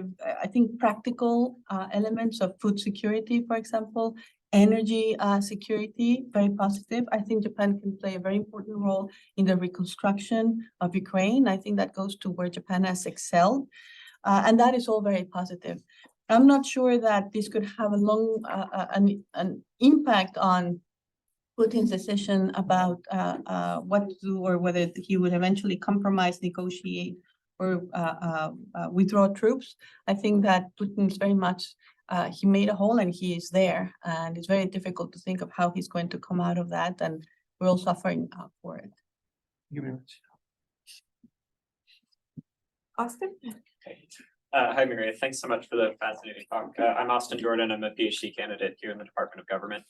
Speaker 2: I think practical elements of food security, for example, energy security, very positive. I think Japan can play a very important role in the reconstruction of Ukraine. I think that goes to where Japan has excelled, and that is all very positive. I'm not sure that this could have an impact on Putin's decision about what to do or whether he would eventually compromise, negotiate, or withdraw troops. I think that Putin's very much, he made a hole and he is there. And it's very difficult to think of how he's going to come out of that. And we're all suffering for it.
Speaker 5: Thank you very much.
Speaker 1: Austin?
Speaker 6: Okay. Hi, Mireya. Thanks so much for the fascinating talk. I'm Austin Jordan. I'm a PhD candidate here in the Department of Government.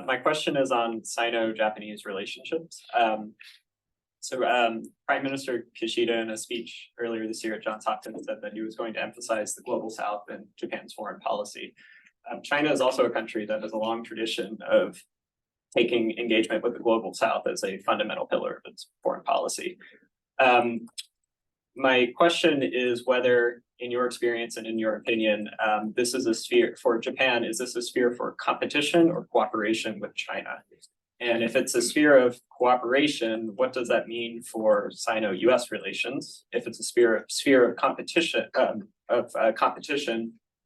Speaker 6: My question is on Sino-Japanese relationships. Prime Minister Kishida, in a speech earlier this year at Johns Hopkins, said that he was going to emphasize the global South in Japan's foreign policy. China is also a country that has a long tradition of taking engagement with the global South as a fundamental pillar of its foreign policy. My question is whether, in your experience and in your opinion, this is a sphere for Japan, is this a sphere for competition or cooperation with China? And if it's a sphere of cooperation, what does that mean for Sino-US relations? If it's a sphere of competition,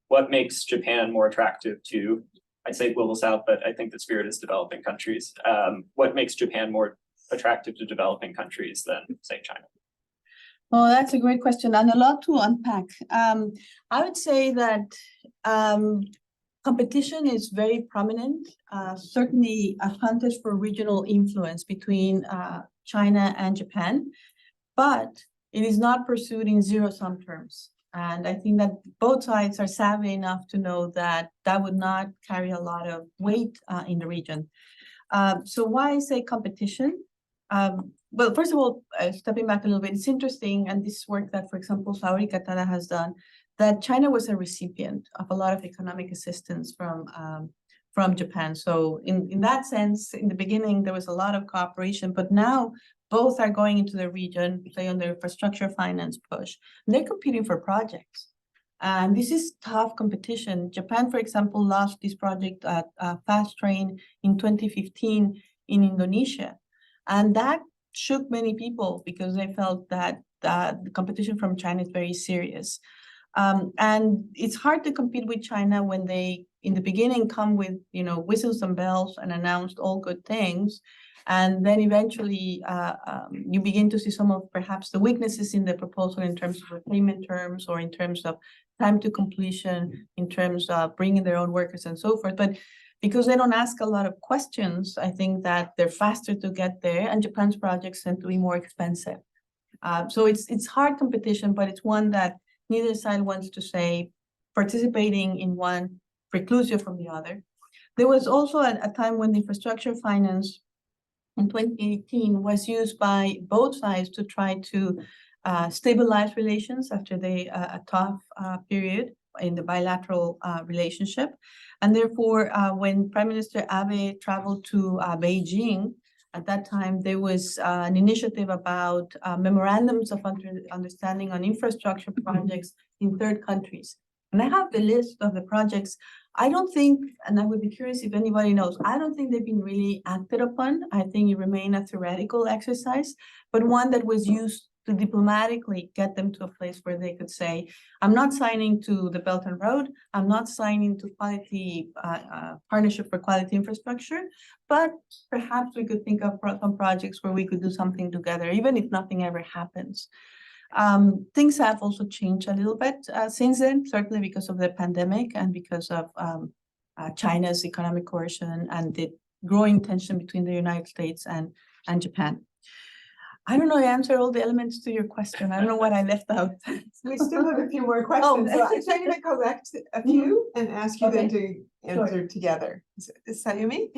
Speaker 6: what makes Japan more attractive to, I say global South, but I think the spirit is developing countries. What makes Japan more attractive to developing countries than, say, China?
Speaker 2: Well, that's a great question and a lot to unpack. I would say that competition is very prominent, certainly a contest for regional influence between China and Japan, but it is not pursued in zero-sum terms. And I think that both sides are savvy enough to know that that would not carry a lot of weight in the region. So why I say competition? Well, first of all, stepping back a little bit, it's interesting, and this work that, for example, Saori Katara has done, that China was a recipient of a lot of economic assistance from Japan. So in that sense, in the beginning, there was a lot of cooperation, but now both are going into the region, say on the infrastructure finance push. They're competing for projects. And this is tough competition. Japan, for example, lost this project at Fast Train in 2015 in Indonesia. And that shook many people because they felt that the competition from China is very serious. And it's hard to compete with China when they, in the beginning, come with, whistles and bells and announced all good things. And then eventually you begin to see some of perhaps the weaknesses in the proposal in terms of payment terms or in terms of time to completion, in terms of bringing their own workers and so forth. But because they don't ask a lot of questions, I think that they're faster to get there, and Japan's projects tend to be more expensive. So it's hard competition, but it's one that neither side wants to say participating in one precludes you from the other. There was also a time when the infrastructure finance in 2018 was used by both sides to try to stabilize relations after a tough period in the bilateral relationship. And therefore, when Prime Minister Abe traveled to Beijing, at that time, there was an initiative about memorandums of understanding on infrastructure projects in third countries. And I have the list of the projects. I don't think, and I would be curious if anybody knows, I don't think they've been really acted upon. I think it remained a theoretical exercise, but one that was used to diplomatically get them to a place where they could say, I'm not signing to the Belt and Road, I'm not signing to quality partnership for quality infrastructure, but perhaps we could think of some projects where we could do something together, even if nothing ever happens. Things have also changed a little bit since then, certainly because of the pandemic and because of China's economic coercion and the growing tension between the United States and Japan. I don't know, I answered all the elements to your question. I don't know what I left out.
Speaker 1: We still have a few more questions, so I'm trying to collect a few and ask you then to answer together. Is Sayumi?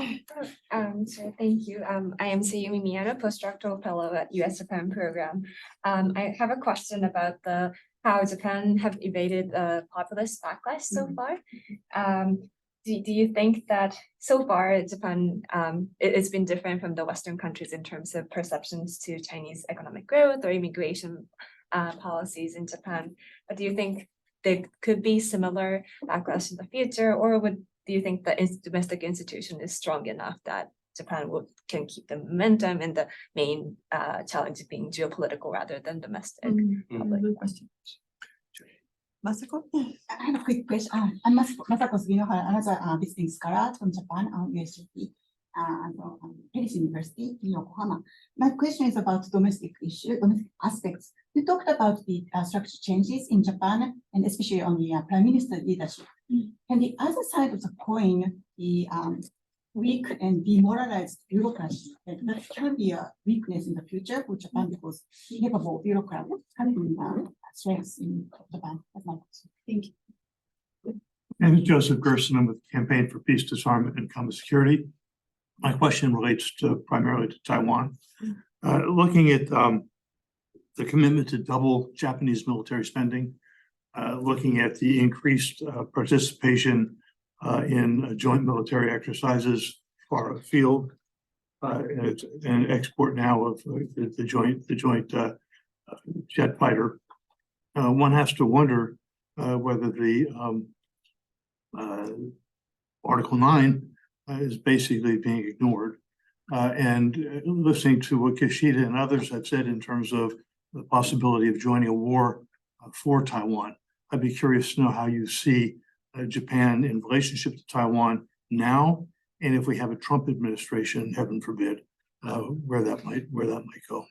Speaker 7: Sure, thank you. I am Sayumi Miyata, postdoctoral fellow at US-Japan program. I have a question about how Japan have evaded the populist backlash so far. Do you think that so far Japan it's been different from the Western countries in terms of perceptions to Chinese economic growth or immigration policies in Japan? But do you think there could be similar backlash in the future, or do you think the domestic institution is strong enough that Japan can keep the momentum, and the main challenge being geopolitical rather than domestic?
Speaker 2: Good question. Masako?
Speaker 8: I have a quick question. I'm Masako Suginohara, another visiting scholar from Japan, USJP, Paris University in Yokohama. My question is about domestic aspects. You talked about the structure changes in Japan, and especially on the Prime Minister leadership. And the other side of the coin, the weak and demoralized bureaucracy, that can be a weakness in the future for Japan because capable bureaucrats having strengths in Japan. That's my question.
Speaker 2: Thank you.
Speaker 9: And Joseph Gerson, I'm with the Campaign for Peace, Disarmament, and Common Security. My question relates primarily to Taiwan. Looking at the commitment to double Japanese military spending, looking at the increased participation in joint military exercises far afield, and export now of the joint jet fighter. One has to wonder whether the Article 9 is basically being ignored. And listening to what Kishida and others have said in terms of the possibility of joining a war for Taiwan, I'd be curious to know how you see Japan in relationship to Taiwan now, and if we have a Trump administration, heaven forbid, where that might go.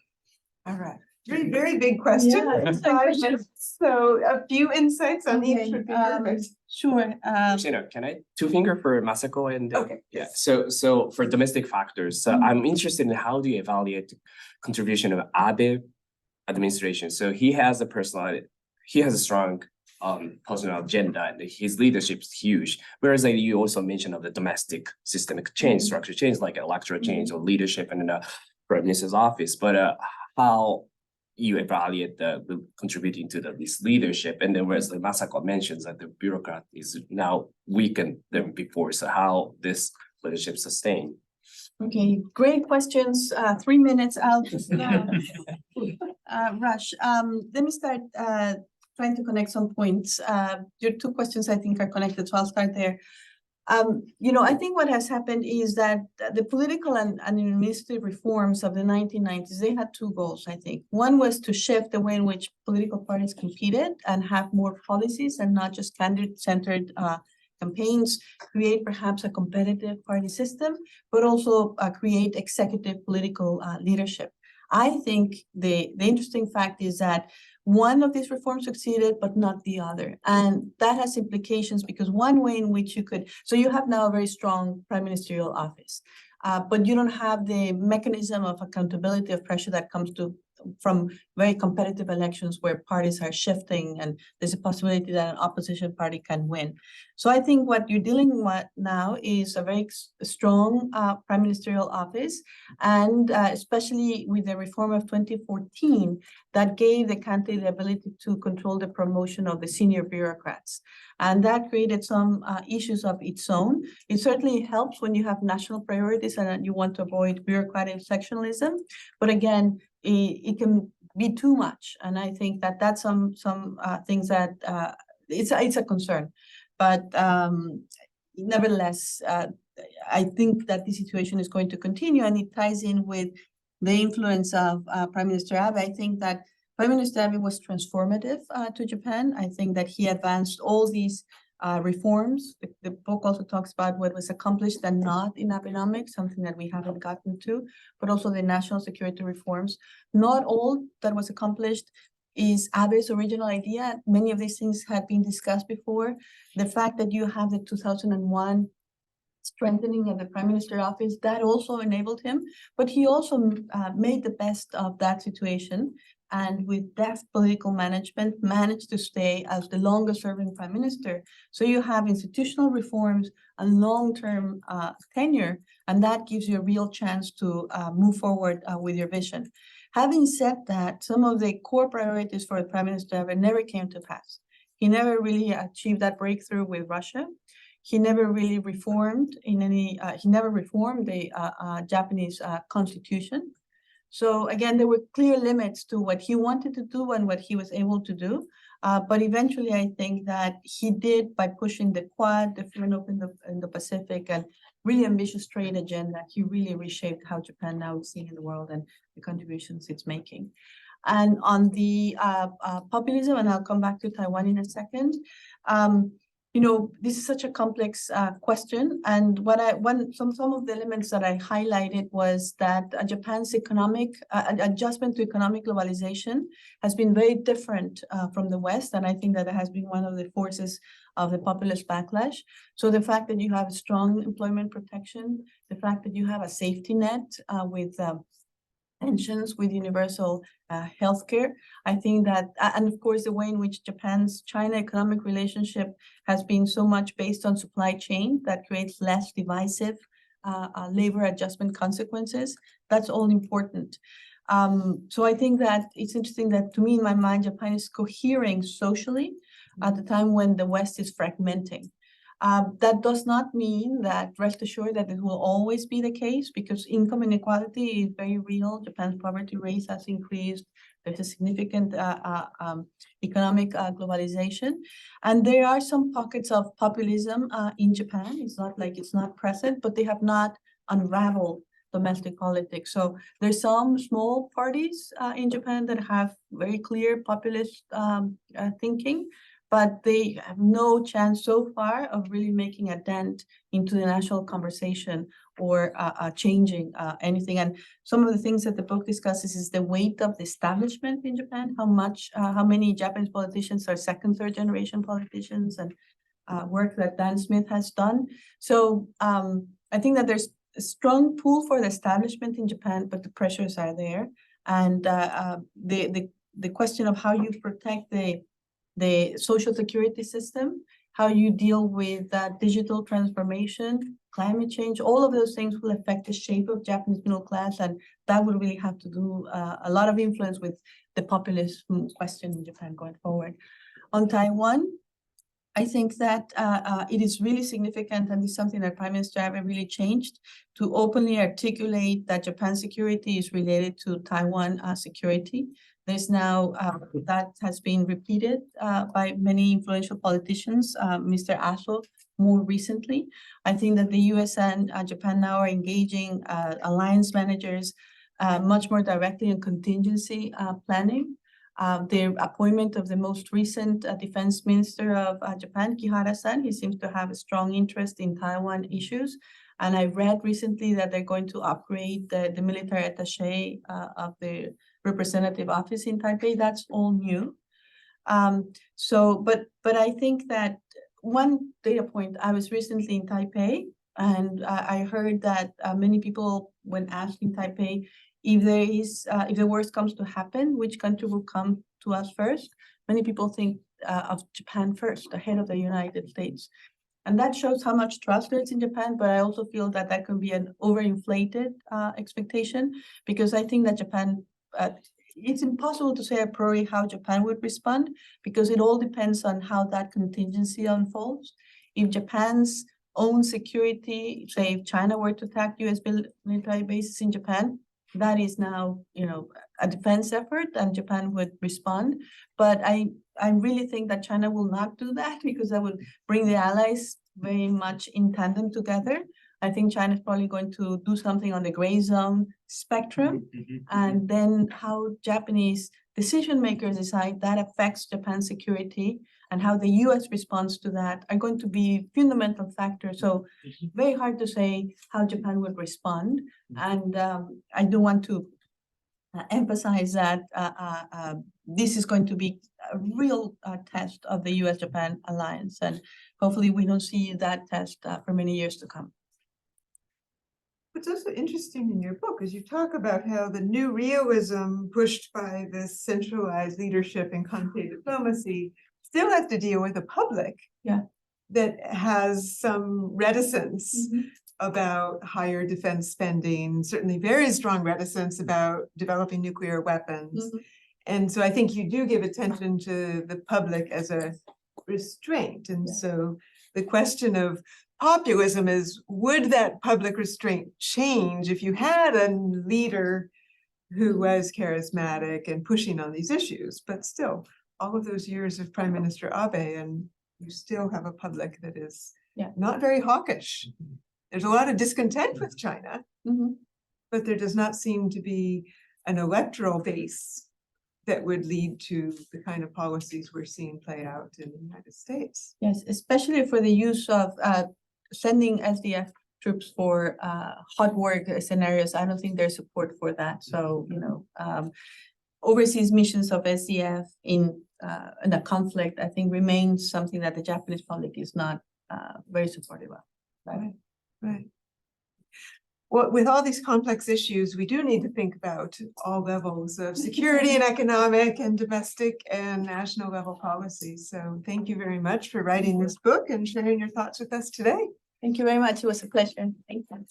Speaker 1: All right. Very, very big question.
Speaker 2: Yeah,
Speaker 1: So a few insights on each would be perfect.
Speaker 2: Sure.
Speaker 10: Christina, can I two finger for Masako and
Speaker 1: Okay.
Speaker 10: yeah. So for domestic factors, I'm interested in how do you evaluate the contribution of Abe administration? So he has a personality, he has a strong personal agenda, and his leadership is huge. Whereas like you also mentioned of the domestic systemic change, structure change, like electoral change or leadership in the Prime Minister's office. But how you evaluate the contributing to this leadership, and then whereas like Masako mentions that the bureaucrat is now weakened than before, so how this leadership sustain?
Speaker 2: Okay, great questions. 3 minutes. I'll just rush. Let me start trying to connect some points. Your 2 questions I think are connected, so I'll start there. I think what has happened is that the political and administrative reforms of the 1990s, they had 2 goals, I think. One was to shift the way in which political parties competed and have more policies and not just candidate-centered campaigns, create perhaps a competitive party system, but also create executive political leadership. I think the interesting fact is that one of these reforms succeeded, but not the other. And that has implications because one way in which so you have now a very strong prime ministerial office, but you don't have the mechanism of accountability of pressure that comes from very competitive elections where parties are shifting and there's a possibility that an opposition party can win. So I think what you're dealing with now is a very strong prime ministerial office, and especially with the reform of 2014 that gave the country the ability to control the promotion of the senior bureaucrats. And that created some issues of its own. It certainly helps when you have national priorities and you want to avoid bureaucratic sectionalism. But again, it can be too much. And I think that that's some things that it's a concern. But nevertheless, I think that the situation is going to continue, and it ties in with the influence of Prime Minister Abe. I think that Prime Minister Abe was transformative to Japan. I think that he advanced all these reforms. The book also talks about what was accomplished and not in Abenomics, something that we haven't gotten to, but also the national security reforms. Not all that was accomplished is Abe's original idea. Many of these things had been discussed before. The fact that you have the 2001 strengthening of the Prime Minister office, that also enabled him, but he also made the best of that situation, and with deft political management managed to stay as the longest serving Prime Minister. So you have institutional reforms and long-term tenure, and that gives you a real chance to move forward with your vision. Having said that, some of the core priorities for the Prime Minister never came to pass. He never really achieved that breakthrough with Russia. He never really reformed he never reformed the Japanese constitution. So again, there were clear limits to what he wanted to do and what he was able to do. But eventually, I think that he did, by pushing the Quad, the free and open in the Pacific, and really ambitious trade agenda, he really reshaped how Japan now is seen in the world and the contributions it's making. And on the populism, and I'll come back to Taiwan in a second, this is such a complex question. And some of the elements that I highlighted was that Japan's economic adjustment to economic globalization has been very different from the West. And I think that has been one of the forces of the populist backlash. So the fact that you have strong employment protection, the fact that you have a safety net with pensions, with universal healthcare. I think that, and of course, the way in which Japan's-China economic relationship has been so much based on supply chain that creates less divisive labor adjustment consequences, that's all important. So I think that it's interesting that, to me, in my mind, Japan is cohering socially at the time when the West is fragmenting. That does not mean that, rest assured, that it will always be the case, because income inequality is very real. Japan's poverty rate has increased. There's a significant economic globalization. And there are some pockets of populism in Japan. It's not like it's not present, but they have not unraveled domestic politics. So there's some small parties in Japan that have very clear populist thinking, but they have no chance so far of really making a dent into the national conversation or changing anything. And some of the things that the book discusses is the weight of the establishment in Japan, how many Japanese politicians are second, third generation politicians, and work that Dan Smith has done. So I think that there's a strong pull for the establishment in Japan, but the pressures are there. And the question of how you protect the social security system, how you deal with digital transformation, climate change, all of those things will affect the shape of Japanese middle class, and that will really have to do a lot of influence with the populist question in Japan going forward. On Taiwan, I think that it is really significant, and it's something that Prime Minister Abe really changed, to openly articulate that Japan's security is related to Taiwan security. There's now that has been repeated by many influential politicians, Mr. Aso more recently. I think that the US and Japan now are engaging alliance managers much more directly in contingency planning. The appointment of the most recent defense minister of Japan, Kihara-san, he seems to have a strong interest in Taiwan issues. And I read recently that they're going to upgrade the military attaché of the representative office in Taipei. That's all new. But I think that one data point, I was recently in Taipei, and I heard that many people, when asked in Taipei, if the worst comes to happen, which country will come to us first? Many people think of Japan first, ahead of the United States. And that shows how much trust there is in Japan, but I also feel that that can be an overinflated expectation, because I think that Japan, it's impossible to say a priori how Japan would respond, because it all depends on how that contingency unfolds. If Japan's own security, say if China were to attack US military bases in Japan, that is now, a defense effort, and Japan would respond. But I really think that China will not do that, because that would bring the allies very much in tandem together. I think China is probably going to do something on the gray zone spectrum, and then how Japanese decision makers decide that affects Japan's security, and how the US responds to that are going to be fundamental factors. So very hard to say how Japan would respond. And I do want to emphasize that this is going to be a real test of the US-Japan alliance. And hopefully we don't see that test for many years to come.
Speaker 1: What's also interesting in your book is you talk about how the new realism pushed by this centralized leadership in conflict diplomacy still has to deal with a public that has some reticence about higher defense spending, certainly very strong reticence about developing nuclear weapons. And so I think you do give attention to the public as a restraint. And so the question of populism is, would that public restraint change if you had a leader who was charismatic and pushing on these issues? But still, all of those years of Prime Minister Abe, and you still have a public that is not very hawkish. There's a lot of discontent with China, but there does not seem to be an electoral base that would lead to the kind of policies we're seeing play out in the United States.
Speaker 2: Yes, especially for the use of sending SDF troops for hot work scenarios. I don't think there's support for that. So, overseas missions of SDF in a conflict, I think, remains something that the Japanese public is not very supportive of.
Speaker 1: Right. Well, with all these complex issues, we do need to think about all levels of security and economic and domestic and national level policies. So thank you very much for writing this book and sharing your thoughts with us today.
Speaker 2: Thank you very much. It was a pleasure. Thank you.